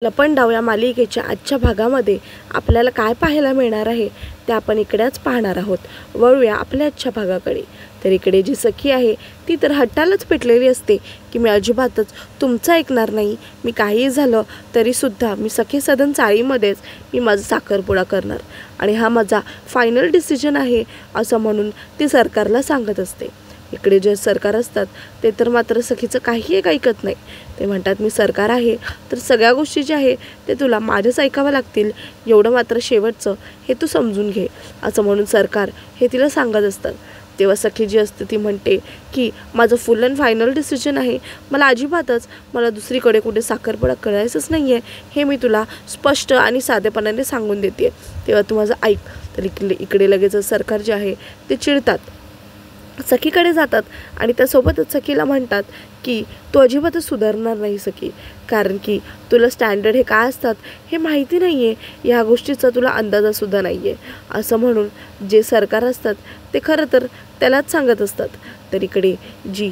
लपंडाव या मालिकेच्या आजच्या भागामध्ये आपल्याला काय पाहायला मिळणार आहे ते आपण इकडेच पाहणार आहोत। वळूया आपल्या आजच्या भागाकडे। तर इकडे जी सखी आहे ती तर हट्टालाच पेटलेली असते की मी अजिबातच तुमचं ऐकणार नाही, मी काही झालं तरी सुद्धा मी सखी सदन चाळीमध्येच मी माझा साखरपुडा करणार आणि हा माझा फायनल डिसिजन आहे असं म्हणून ती सरकारला सांगत असते। इकडे जे सरकार असतात ते तर मात्र सखीचं काही एक ऐकत नाही। ते म्हणतात मी सरकार आहे तर सगळ्या गोष्टी जे आहे ते तुला माझ्याच ऐकावं लागतील, एवढं मात्र शेवटचं हे तू समजून घे असं म्हणून सरकार हे तिला सांगत असतात। तेव्हा सखी जी असते ती म्हणते की माझं फुल अँड फायनल डिसिजन आहे, मला दुसरीकडे कुठे साखरपुडा करायचंच नाही आहे, हे मी तुला स्पष्ट आणि साधेपणाने सांगून देते, तेव्हा तू माझं ऐक। तर इकडे लगेच सरकार जे आहे ते चिडतात, सखीकडे जातात आणि त्यासोबतच सखीला म्हणतात की तू अजिबातच सुधारणार नाही सखी, कारण की तुला स्टँडर्ड हे काय असतात हे माहिती नाही आहे, ह्या गोष्टीचा तुला अंदाजसुद्धा नाही आहे असं म्हणून जे सरकार असतात ते खरं तर त्यालाच सांगत असतात। तर इकडे जी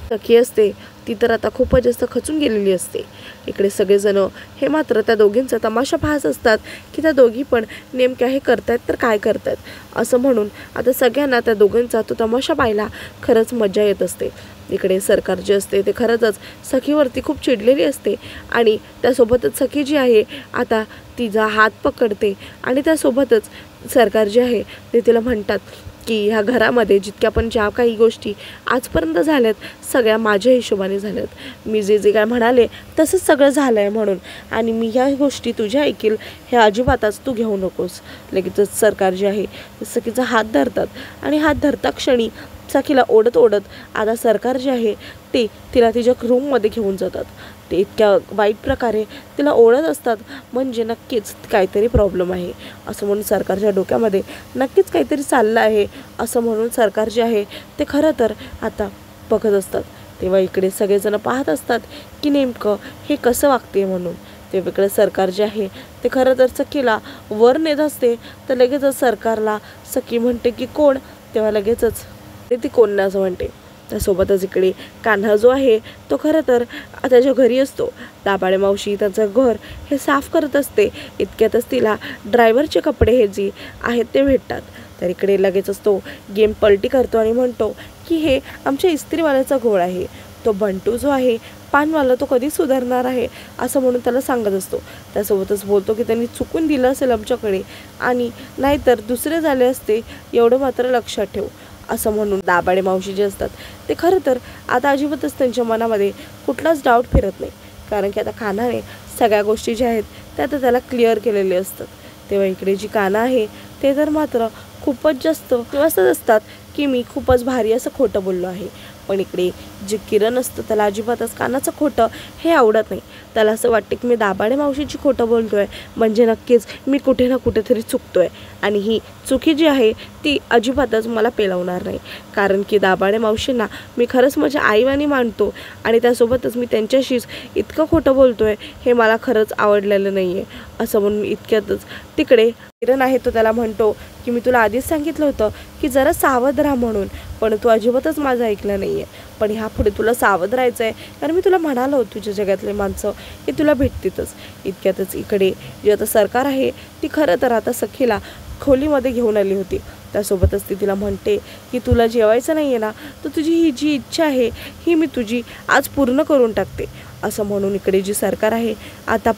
सखी असते ती तर आता खूपच जास्त खचून गेलेली असते। इकडे सगळेजण हे मात्र त्या दोघींचा तमाशा पाहत असतात की त्या दोघी पण नेमक्या हे करतायत तर काय करतायत असं म्हणून आता सगळ्यांना त्या दोघांचा तो तमाशा पाहायला खरंच मजा येत असते। इकडे सरकार जे असते ते खरंच सखीवरती खूप चिडलेली असते आणि त्यासोबतच सखी जी आहे आता तिचा हात पकडते आणि त्यासोबतच सरकार जे आहे ते तिला म्हणतात की ह्या घरामध्ये जितक्या पण ज्या काही गोष्टी आजपर्यंत झाल्यात सगळ्या माझ्या हिशोबाने झाल्यात, मी जे जे काय म्हणाले तसंच सगळं झालं आहे म्हणून, आणि मी ह्या गोष्टी तुझ्या ऐकील हे अजिबातच तू घेऊ नकोस। लगेचच सरकार जे आहे सखीचा हात धरतात आणि हात धरता क्षणी सखीला ओढत ओढत आता सरकार जे आहे ते तिला तिच्या रूममध्ये घेऊन जातात। ते इतक्या वाईट प्रकारे तिला ओढत असतात म्हणजे नक्कीच काहीतरी प्रॉब्लेम आहे असं म्हणून सरकारच्या डोक्यामध्ये नक्कीच काहीतरी चाललं आहे असं म्हणून सरकार जे आहे ते खरं तर आता बघत असतात। तेव्हा इकडे सगळेजण पाहत असतात की नेमकं हे कसं वागते म्हणून। तेव्हा इकडे सरकार जे आहे ते खरं तर सखीला वर नेत असते, तर लगेचच सरकारला सखी म्हणते की कोण, तेव्हा लगेचच ती कोण ना असं म्हणते। त्यासोबतच इकडे कान्हा जो आहे तो खरं तर त्याच्या घरी असतो, दाभाडे मावशी त्याचं घर हे साफ करत असते, इतक्यातच तिला ड्रायव्हरचे कपडे हे जे आहेत ते भेटतात। तर इकडे लगेचच तो गेम पलटी करतो आणि म्हणतो की हे आमच्या इस्त्रीवाल्याचा घोळ आहे, तो बंटू जो आहे पानवाला तो कधी सुधारणार आहे असं म्हणून त्याला सांगत असतो। त्यासोबतच बोलतो की त्यांनी चुकून दिलं असेल आमच्याकडे आणि नाहीतर दुसरे झाले असते, एवढं मात्र लक्षात ठेव असं म्हणून दाभाडे मावशी जे असतात ते खरं तर आता अजिबातच त्यांच्या मनामध्ये कुठलाच डाऊट फिरत नाही, कारण की आता कान्हाने सगळ्या गोष्टी ज्या आहेत त्या आता त्याला क्लिअर केलेले असतात। तेव्हा इकडे जी कान्हा आहे ते तर मात्र खूपच जास्त असत असतात की मी खूपच भारी असं खोटं बोललो आहे, पण इकडे जे किरण असतं त्याला अजिबातच कानाचं खोटं हे आवडत नाही, त्याला असं वाटतं की मी दाभाडे मावशीची खोटं बोलतोय म्हणजे नक्कीच मी कुठे ना कुठेतरी चुकतोय आणि ही चुकी जी आहे ती अजिबातच मला पेलवणार नाही, कारण की दाभाडे मावशींना मी खरंच माझ्या आईवानी मानतो आणि त्यासोबतच मी त्यांच्याशीच इतकं खोटं बोलतोय हे मला खरंच आवडलेलं नाही आहे असं म्हणून इतक्यातच तिकडे किरण आहे तो त्याला म्हणतो की मी तुला आधीच सांगितलं होतं की जरा सावध राहा म्हणून, पण तू अजिबातच माझं ऐकलं नाही आहे, पण ह्यापुढे तुला सावध राहायचं आहे, कारण मी तुला म्हणालो तुझ्या जगातले माणसं हे तुला भेटतीलच। इतक्यातच इकडे जे आता सरकार आहे ती खरं तर आता सखीला खोलीमध्ये घेऊन आली होती, त्यासोबतच ती तिला म्हणते की तुला जेवायचं नाही आहे ना, तर तुझी ही जी इच्छा आहे ही मी तुझी आज पूर्ण करून टाकते असं म्हणून इकडे जी सरकार आहे आता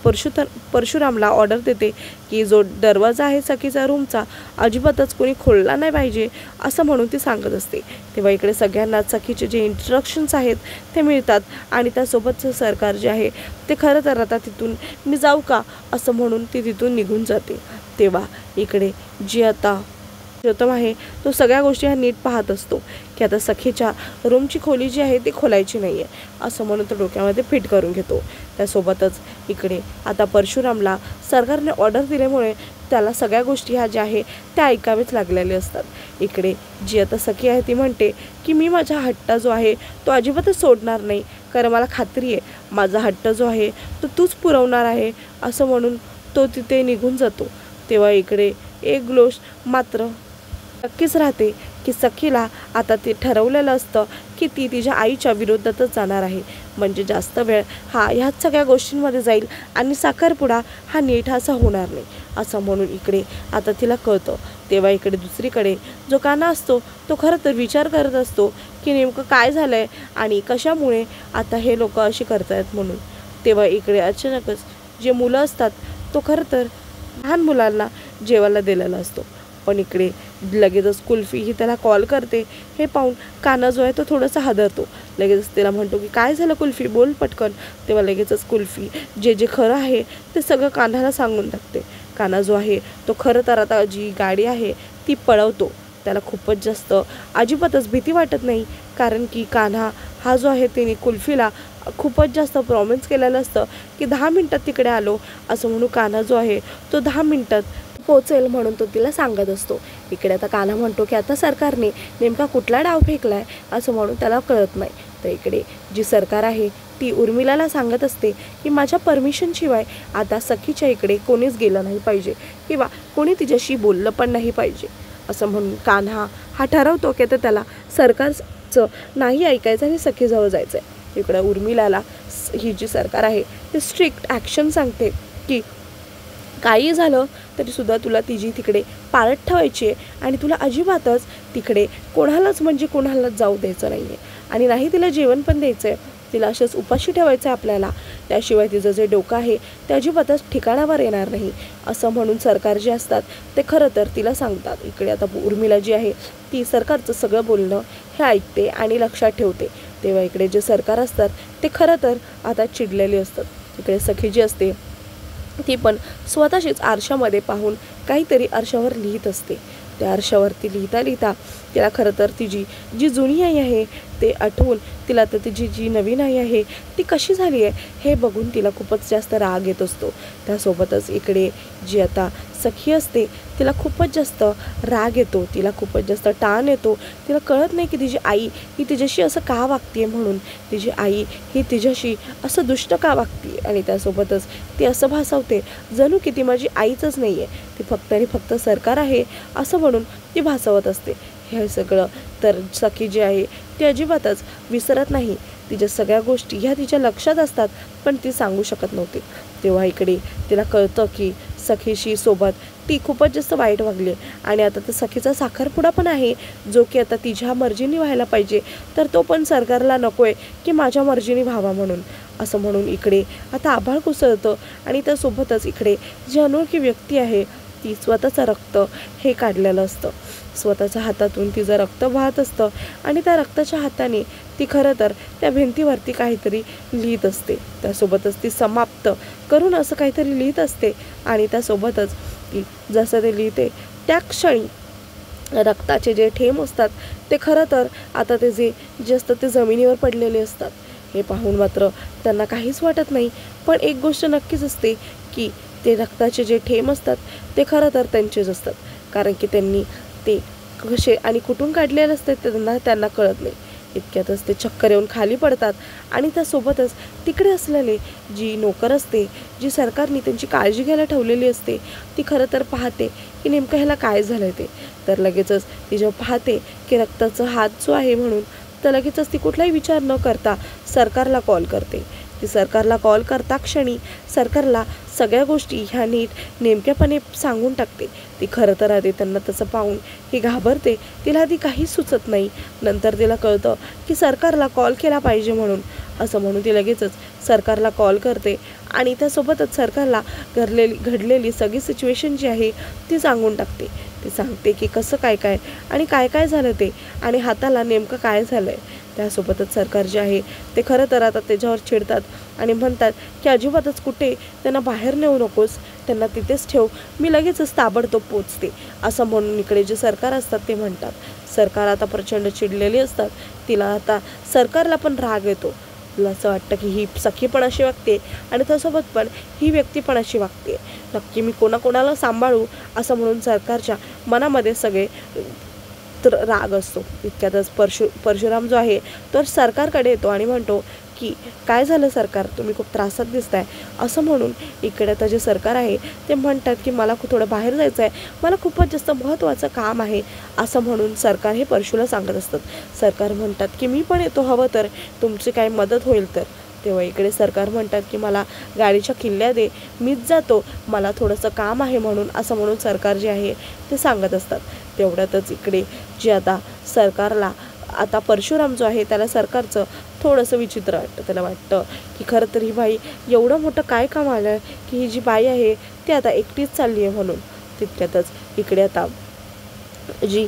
परशुरामला ऑर्डर देते की जो दरवाजा आहे सखीचा रूमचा अजिबातच कोणी खोलला नाही पाहिजे असं म्हणून ती सांगत असते। तेव्हा इकडे सगळ्यांना सखीचे जे इन्स्ट्रक्शन्स आहेत ते मिळतात आणि त्यासोबतचं सरकार जे आहे ते खरं तर आता तिथून मी जाऊ का असं म्हणून ती तिथून निघून जाते। तेव्हा इकडे जी आता गौतम आहे तो सगळ्या गोष्टी ह्या नीट पाहत असतो की आता सखीच्या रूमची खोली जी आहे ती खोलायची नाही आहे असं म्हणून तो डोक्यामध्ये फिट करून घेतो। त्यासोबतच इकडे आता परशुरामला सरकारने ऑर्डर दिल्यामुळे त्याला सगळ्या गोष्टी ह्या ज्या आहे त्या ऐकावेच लागलेले असतात। इकडे जी आता सखी आहे ती म्हणते की मी माझा हट्ट जो आहे तो अजिबातच सोडणार नाही, कारण मला खात्री आहे माझा हट्ट जो आहे तो तूच पुरवणार आहे असं म्हणून तो तिथे निघून जातो। तेव्हा इकडे एक गोष्ट मात्र नक्कीच राहते की सखीला आता ते ठरवलेलं असतं की ती तिच्या आईच्या विरोधातच जाणार आहे, म्हणजे जास्त वेळ हा ह्याच सगळ्या गोष्टींमध्ये जाईल आणि साखरपुडा हा नीट असा होणार नाही असं म्हणून इकडे आता तिला कळतं. तेव्हा इकडे दुसरीकडे जो कान्हा असतो तो खरं तर विचार करत असतो की नेमकं काय झालं आहे आणि कशामुळे आता हे लोक अशी करतायत म्हणून. तेव्हा इकडे अचानकच जे मुलं असतात तो खरं तर लहान मुलांना जेवायला दिलेला असतो, पण इकडे लगेचच कुल्फी ही त्याला कॉल करते. हे पाहून कान्हा जो आहे तो थोडासा हादरतो. लगेचच त्याला म्हणतो की काय झालं कुल्फी, बोल पटकन. तेव्हा लगेचच कुल्फी जे खरं आहे ते सगळं कान्हाला सांगून टाकते. कान्हा जो आहे तो खरं तर आता जी गाडी आहे ती पळवतो. त्याला खूपच जास्त अजिबातच भीती वाटत नाही, कारण की कान्हा हा जो आहे त्याने कुल्फीला खूपच जास्त प्रॉमिस केलेलं असतं की 10 मिनटात तिकडे आलो असं म्हणून. कान्हा जो आहे तो 10 मिनटात पोचेल म्हणून तो तिला सांगत असतो. इकडे आता कान्हा म्हणतो की आता सरकारने नेमका कुठला डाव फेकलाय असं म्हणून त्याला कळत नाही. तर इकडे जी सरकार आहे ती उर्मिलाला सांगत असते की माझ्या परमिशनशिवाय आता सखीच्या इकडे कोणीच गेलं नाही पाहिजे किंवा कोणी तिच्याशी बोललं पण नाही पाहिजे असं म्हणून कान्हा हा ठरवतो की आता त्याला सरकारचं नाही ऐकायचं आणि सखीजवळ जायचं आहे. इकडं उर्मिलाला ही जी सरकार आहे ती स्ट्रिक्ट ॲक्शन सांगते की काही झालं तरीसुद्धा तुला तिची तिकडे पाळत ठेवायची आहे आणि तुला अजिबातच तिकडे कोणालाच म्हणजे कोणालाच जाऊ द्यायचं नाही आहे आणि नाही तिला जेवण पण द्यायचं आहे. तिला अशाच उपाशी ठेवायचं आहे आपल्याला, त्याशिवाय तिचं जे डोकं आहे ते अजिबातच ठिकाणावर येणार नाही असं म्हणून सरकार जे असतात ते खरं तर तिला सांगतात. इकडे आता उर्मिला जी आहे ती सरकारचं सगळं बोलणं हे ऐकते आणि लक्षात ठेवते. तेव्हा इकडे जे सरकार असतात ते खरं तर आता चिडलेले असतात. इकडे सखी जी असते ती पण स्वतःशीच आरशामध्ये पाहून काहीतरी आरशावर लिहित असते. त्या आरशावरती लिहिता लिहिता तिला खरं तर तिची जी जुनी आई आहे ते आठवून तिला तर तिची जी नवीन आई आहे ती कशी झाली आहे हे बघून तिला खूपच जास्त राग येत असतो. त्यासोबतच इकडे जी आता सखी असते तिला खूपच जास्त राग येतो, तिला खूपच जास्त ताण येतो. तिला कळत नाही की तिची आई ही तिच्याशी असं का वागते म्हणून, तिची आई ही तिच्याशी असं दुष्ट का वागते आणि त्यासोबतच ती असं भासवते जणू की ती माझी आईच नाही आहे, ती फक्त आणि फक्त सरकार आहे असं म्हणून ती भासवत असते. हे सगळं तर सखी जी आहे ती अजिबातच विसरत नाही. तिच्या सगळ्या गोष्टी ह्या तिच्या लक्षात असतात पण ती सांगू शकत नव्हती. तेव्हा इकडे तिला कळतं की सखीशी सोबत ती खूपच जास्त वाईट वागली आणि आता तर सखीचा साखरपुडा पण आहे जो की आता तिच्या मर्जीने व्हायला पाहिजे, तर तो पण सरकारला नको आहे की माझ्या मर्जीने व्हावा म्हणून असं म्हणून इकडे आता आभाळ कोसळतं आणि त्यासोबतच इकडे जी अनोळखी व्यक्ती आहे ती स्वतःचं रक्त हे काढलेलं असतं. स्वतःच्या हातातून तिचं रक्त वाहत असतं आणि त्या रक्ताच्या हाताने ती खरं तर त्या भिंतीवरती काहीतरी लिहित असते. त्यासोबतच ती समाप्त करून असं काहीतरी लिहित असते आणि त्यासोबतच ती जसं ते लिहिते त्या क्षणी रक्ताचे जे थेंब असतात ते खरं तर आता ते जे असतं ते जमिनीवर पडलेले असतात. हे पाहून मात्र त्यांना काहीच वाटत नाही, पण एक गोष्ट नक्कीच असते की ते रक्ताचे जे थेंब असतात ते खरं तर त्यांचेच असतात, कारण की त्यांनी ते कसे आणि कुठून काढलेले असतात त्यांना कळत नाही. इतक्यातच ते चक्कर येऊन खाली पडतात आणि त्यासोबतच तिकडे असलेले जी नोकर असते, जी सरकारने त्यांची काळजी घ्यायला ठेवलेली असते, ती खरं तर पाहते की नेमकं ह्याला काय झालं ते. तर लगेचच ती जेव्हा पाहते की रक्ताचा हात जो आहे म्हणून, तर लगेचच ती कुठलाही विचार न करता सरकारला कॉल करते. ती सरकारला कॉल करता क्षणी सरकारला सगळ्या गोष्टी ह्या नीट नेमक्यापणे सांगून टाकते. ती खरं तर आधी त्यांना तसं पाहून ही घाबरते, तिला आधी काहीच सुचत नाही. नंतर तिला कळतं की सरकारला कॉल केला पाहिजे म्हणून असं म्हणून ती लगेचच सरकारला कॉल करते आणि त्यासोबतच सरकारला घडलेली सगळी सिच्युएशन जी आहे ती सांगून टाकते. ती सांगते की कसं काय आणि काय झालं ते आणि हाताला नेमकं काय झालं आहे. त्यासोबतच सरकार जे आहे ते खरं तर आता त्याच्यावर चिडतात आणि म्हणतात की अजिबातच कुठे त्यांना बाहेर नेऊ नकोस, त्यांना तिथेच ठेव, मी लगेचच ताबडतोब पोचते असं म्हणून इकडे जे सरकार असतात ते म्हणतात. सरकार आता प्रचंड चिडलेली असतात. तिला आता सरकारला पण राग येतो. तिला असं वाटतं की ही सखी पण अशी वागते आणि त्यासोबत पण ही व्यक्ती पण अशी वागते, नक्की मी कोणाकोणाला सांभाळू असं म्हणून सरकारच्या मनामध्ये सगळे राग असतो. इतक्यातच परशुराम जो आहे तो सरकारकडे येतो आणि म्हणतो की काय झालं सरकार, तुम्ही खूप त्रासात दिसताय असं म्हणून इकडे आता जे सरकार आहे ते म्हणतात की मला थोडं बाहेर जायचं आहे, मला खूपच जास्त महत्त्वाचं काम आहे असं म्हणून सरकार हे परशूला सांगत असतात. सरकार म्हणतात की मी पण येतो, हवं तर तुमची काय मदत होईल तर. तेव्हा इकडे सरकार म्हणतात की मला गाडीच्या किल्ल्या दे, मीच जातो, मला थोडंसं काम आहे म्हणून असं म्हणून सरकार जे आहे ते सांगत असतात. तेवढ्यातच इकडे जे आता सरकारला आता परशुराम जो आहे त्याला सरकारचं थोडंसं विचित्र वाटतं. त्याला वाटतं की खरं तर ही बाई एवढं मोठं काय काम आलं की ही जी बाई आहे ती आता एकटीच चालली आहे म्हणून. तितक्यातच इकडे आता जी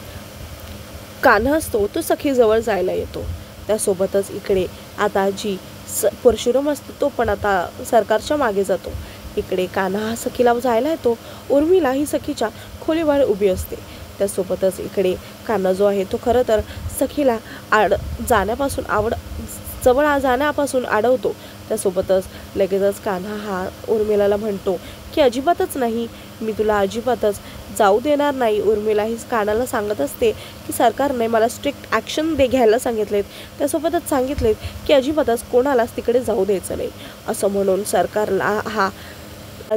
कान्हा असतो तो सखीजवळ जायला येतो. त्यासोबतच इकडे आता जी परशुराम असतो तो पण आता सरकारच्या मागे जातो. इकडे कान्हा हा सखीला जायला येतो. उर्मिला ही सखीच्या खोलीबाहेर उभी असते. त्यासोबतच इकडे कान्हा जो आहे तो खरं तर सखीला जवळ जाण्यापासून अडवतो. त्यासोबतच लगेचच कान्हा हा उर्मिलाला म्हणतो की अजिबातच नाही, मी तुला अजिबातच जाऊ देणार नाही. उर्मिला ही कान्हाला सांगत असते की सरकारने मला स्ट्रिक्ट ॲक्शन घ्यायला सांगितलेत, त्यासोबतच सांगितलेत की अजिबातच कोणालाच तिकडे जाऊ द्यायचं नाही असं म्हणून सरकारला हा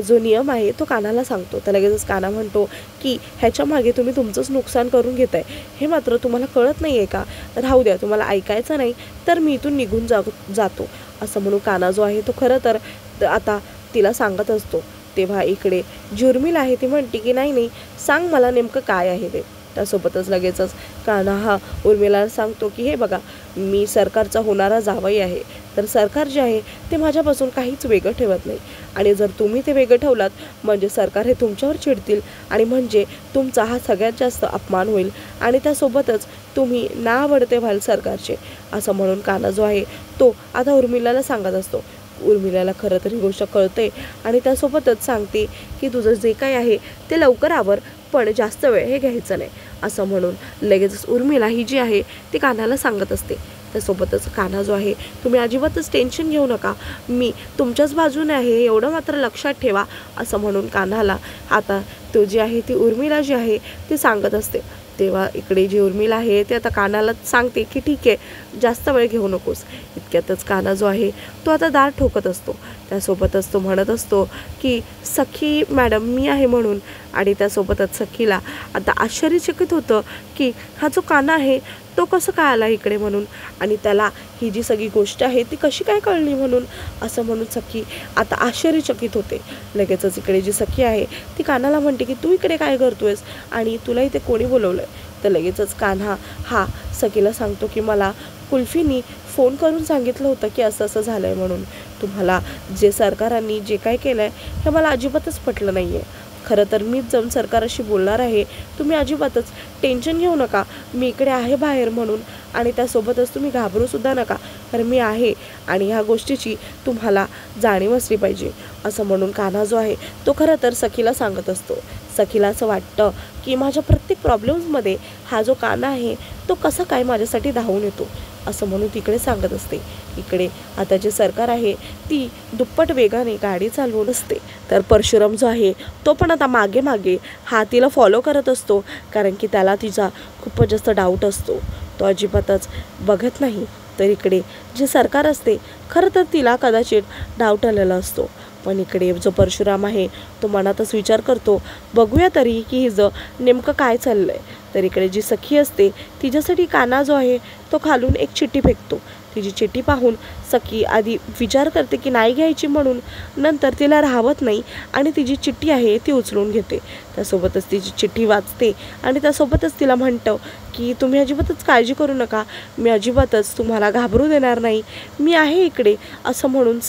जो नियम आहे तो कान्हाला सांगतो. तर लगेचच कान्हा म्हणतो की ह्याच्या मागे तुम्ही तुमचंच नुकसान करून घेताय, हे मात्र तुम्हाला कळत नाही आहे का? राहू द्या, तुम्हाला ऐकायचं नाही तर मी इथून निघून जातो असं म्हणून कान्हा जो आहे तो खरं तर आता तिला सांगत असतो. तेव्हा इकडे जी उर्मिला आहे ती म्हणते की नाही, सांग मला नेमकं काय आहे ते. त्यासोबतच लगेचच कान्हा हा उर्मिलाला सांगतो की हे बघा, मी सरकारचा होणारा जावई आहे, तर सरकार जे आहे ते माझ्यापासून काहीच वेगळं ठेवत नाही आणि जर तुम्ही ते वेगळं ठेवलात म्हणजे सरकार हे तुमच्यावर चिडतील आणि म्हणजे तुमचा हा सगळ्यात जास्त अपमान होईल आणि त्यासोबतच तुम्ही नावडते व्हाल सरकारचे असं म्हणून कान्हा जो आहे तो आता उर्मिलाला सांगत असतो. उर्मिलाला खरं तर ही गोष्ट कळते आणि त्यासोबतच सांगते की तुझं जे काही आहे ते लवकर आवर, पण जास्त वेळ हे घ्यायचं नाही असं म्हणून लगेचच उर्मिला ही जी आहे ती कान्हाला सांगत असते. त्यासोबतच कान्हा जो आहे तुम्ही अजिबातच टेन्शन घेऊ नका, मी तुमच्याच बाजूने आहे एवढं मात्र लक्षात ठेवा असं म्हणून कान्हाला आता तो जी आहे ती उर्मिला जी आहे ती सांगत असते. तेव्हा इकडे जी उर्मिला आहे ते आता कान्हाला सांगते की ठीक आहे, जास्त वेळ घेऊ नकोस. इतक्यातच कान्हा जो आहे तो आता दार ठोकत असतो. त्यासोबतच तो म्हणत असतो की सखी मॅडम मी आहे म्हणून आणि त्यासोबतच सखीला आता आश्चर्यचकित होतं की हा जो कान्हा आहे तो कसं काय आला इकडे म्हणून आणि त्याला ही जी सगळी गोष्ट आहे ती कशी काय कळली म्हणून असं म्हणून सखी आता आश्चर्यचकित होते. लगेचच इकडे जी सखी आहे ती कान्हाला म्हणते की तू इकडे काय करतोयस आणि तुला इथे कोणी बोलवलं आहे. तर लगेचच कान्हा हा सखीला सांगतो की मला कुल्फीनी फोन करून सांगितलं होतं की असं असं झालं आहे म्हणून. तुम्हाला जे सरकारांनी जे काय केलं आहे हे मला अजिबातच पटलं नाही आहे. खरं तर मीच जाऊन सरकाराशी बोलणार आहे, तुम्ही अजिबातच टेन्शन घेऊ नका, मी इकडे आहे बाहेर म्हणून आणि त्यासोबतच तुम्ही घाबरूसुद्धा नका, कारण मी आहे आणि ह्या गोष्टीची तुम्हाला जाणीव असली पाहिजे असं म्हणून कान्हा जो आहे तो खरं तर सखीला सांगत असतो. सखीला असं वाटतं की माझ्या प्रत्येक प्रॉब्लेम्समध्ये हा जो कान्हा आहे तो कसा काय माझ्यासाठी धावून येतो असं म्हणून तिकडे सांगत असते. इकडे आता जे सरकार आहे ती दुप्पट वेगाने गाडी चालवून असते. तर परशुराम जो आहे तो पण आता मागे मागे हा तिला फॉलो करत असतो, कारण की त्याला तिचा खूपच जास्त डाऊट असतो. तो अजिबातच बघत नाही. तर इकडे जे सरकार असते खरं तर तिला कदाचित डाऊट आलेला असतो, पण इकडे जो परशुराम आहे तो मनातच विचार करतो बघूया तरी की हिचं नेमकं काय चाललं आहे. तर इकडे जी सखी असते तिच्यासाठी कान्हा जो आहे तो खालून एक चिठ्ठी फेकतो. तिची चिठ्ठी पाहून सखी आधी विचार करते की नाही घ्यायची म्हणून, नंतर तिला राहवत नाही आणि तिची चिठ्ठी आहे ती उचलून घेते. त्यासोबतच तिची चिठ्ठी वाचते आणि त्यासोबतच तिला म्हणतं की तुम्ही अजिबातच काळजी करू नका, मी अजिबातच तुम्हाला घाबरू देणार नाही, मी आहे इकडे असं म्हणून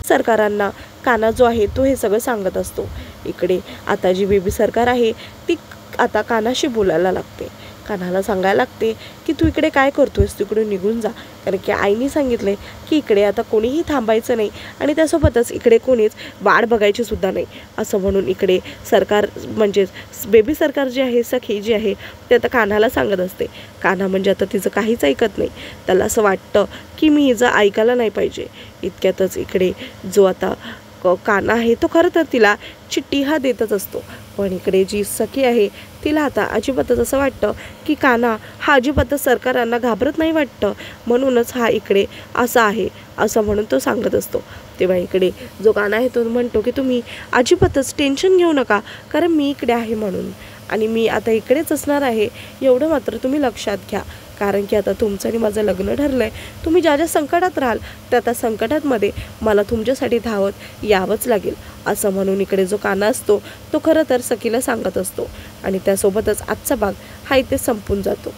सरकारांना कान्हा जो आहे तो हे सगळं सांगत असतो. इकडे आता जी बेबी सरकार आहे ती आता कान्हाशी बोलायला लागते. कान्हाला सांगायला लागते की तू इकडे काय करतोयस, तू इकडे निघून जा, कारण की आईने सांगितले की इकडे आता कोणीही थांबायचं नाही आणि त्यासोबतच इकडे कोणीच वाट बघायची सुद्धा नाही असं म्हणून इकडे सरकार म्हणजेच बेबी सरकार जी आहे सखी जी आहे ते आता कान्हाला सांगत असते. कान्हा म्हणजे आता तिचं काहीच ऐकत नाही. त्याला असं वाटतं की मी हिचं ऐकायला नाही पाहिजे. इतक्यातच इकडे जो आता कान्हा आहे तो खरं तर तिला चिठ्ठी हा देतच असतो, पण इकडे जी सखी आहे तिला आता अजिबातच असं वाटतं की कान्हा हा अजिबातच सरकारांना घाबरत नाही वाटतं, म्हणूनच हा इकडे असा आहे असं म्हणून तो सांगत असतो. तेव्हा इकडे जो कान्हा आहे तो म्हणतो की तुम्ही अजिबातच टेन्शन घेऊ नका, कारण मी इकडे आहे म्हणून, आणि मी आता इकडेच असणार आहे एवढं मात्र तुम्ही लक्षात घ्या. कारण की आता तुमचं आणि माझं लग्न ठरलं आहे. तुम्ही ज्या ज्या संकटात राहाल त्या संकटांमध्ये मला तुमच्यासाठी धावत यावंच लागेल असं म्हणून इकडे जो कान्हा असतो तो खरं तर सखीला सांगत असतो. आणि त्यासोबतच आजचा भाग हा इथे संपून जातो.